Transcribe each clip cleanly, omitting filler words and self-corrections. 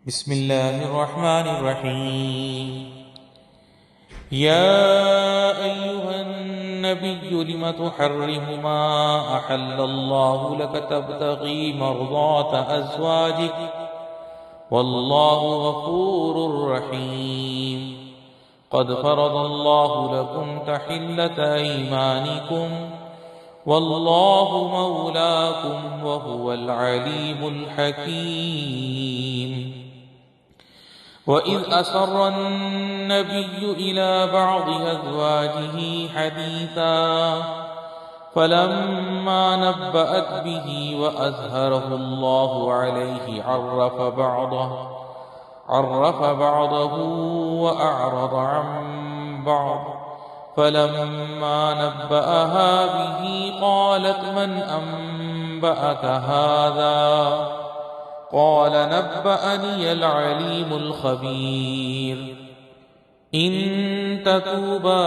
بسم الله الرحمن الرحيم. يا أيها النبي لم تحرم ما أحل الله لك تبتغي مرضات أزواجك والله غفور رحيم. قد فرض الله لكم تحلة أيمانكم والله مولاكم وهو العليم الحكيم. وإذ أسر النبي إلى بعض أزواجه حديثا فلما نبأت به وأظهره الله عليه عرف بعضه وأعرض عن بعض. فلما نبأها به قالت من أنبأك هذا؟ قال نبأني العليم الخبير. إن تتوبا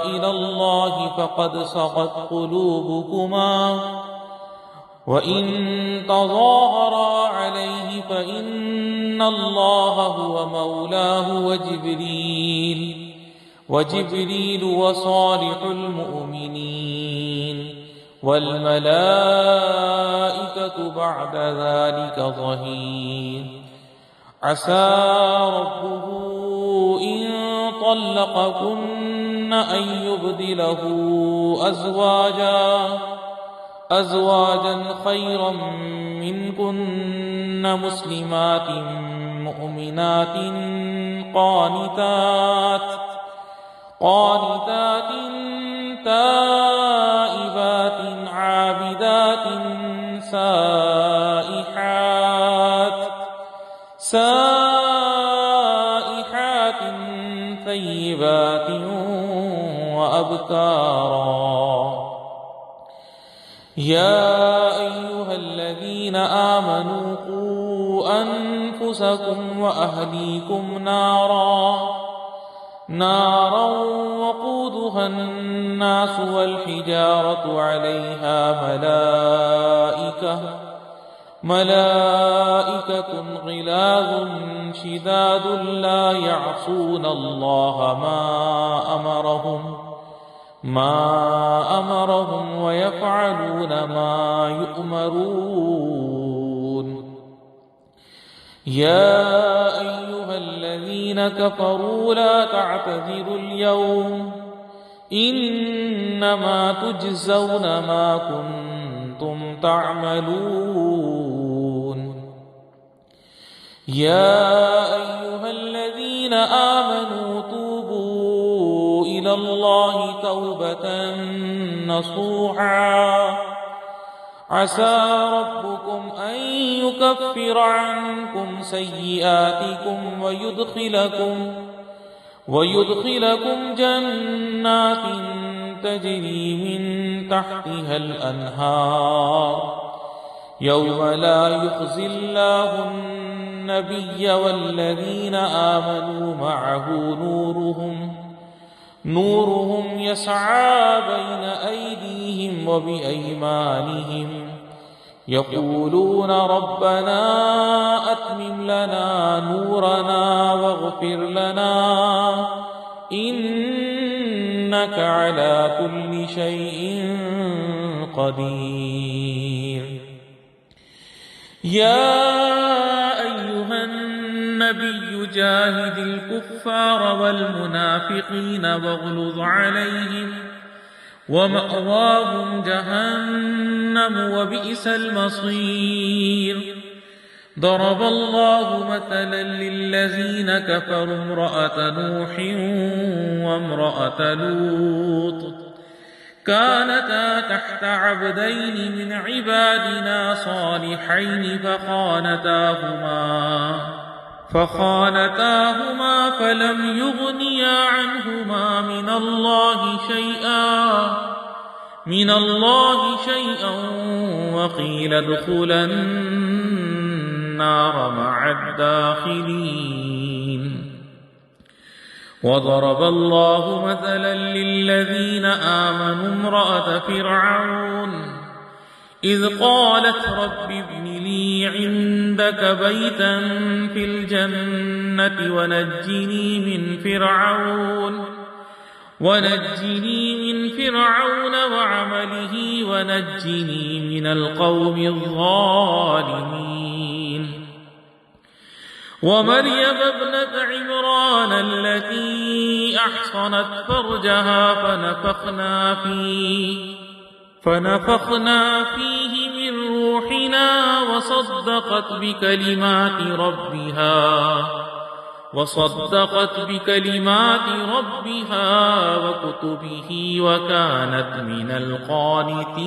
إلى الله فقد صغت قلوبكما وإن تظاهرا عليه فإن الله هو مولاه وجبريل وصالح المؤمنين والملائكة بعد ذلك ظهير. عسى ربه إن طلقكن أن يبدله أزواجا خيرا منكن مسلمات مؤمنات قانتات تائبات عابدات سائحات ثيبات وأبكارا. يا أيها الذين آمنوا قوا أنفسكم وأهليكم نارا وقودها الناس والحجارة عليها ملائكة غلاظ شداد لا يعصون الله ما أمرهم ويفعلون ما يؤمرون. يا أيها الذين كفروا لا تعتذروا اليوم إنما تجزون ما كنتم تعملون. يا أيها الذين آمنوا توبوا إلى الله توبة نصوحا عسى ربكم أن يكفر عنكم سيئاتكم ويدخلكم جنات تجري من تحتها الأنهار يوم لا يخزي الله النبي والذين آمنوا معه نورهم يسعى بين أيديهم وبأيمانهم يقولون ربنا أتمم لنا نورنا واغفر لنا إنك على كل شيء قدير. يا أيها النبي جاهد الكفار والمنافقين واغلظ عليهم ومأواهم جهنم وبئس المصير. ضرب الله مثلا للذين كفروا امرأة نوح وامرأة لوط كانتا تحت عبدين من عبادنا صالحين فخانتاهما فلم يغنيا عنهما من الله شيئا وقيل ادخلا النار مع الداخلين. وضرب الله مثلا للذين آمنوا امرأة فرعون إذ قالت رب ابن لي لي عندك بيتا في الجنة ونجني من فرعون وعمله ونجني من القوم الظالمين ومريم ابنة عمران التي أحصنت فرجها فنفخنا فيه من روحنا وصدقت بكلمات ربها وكتبه وكانت من القانتين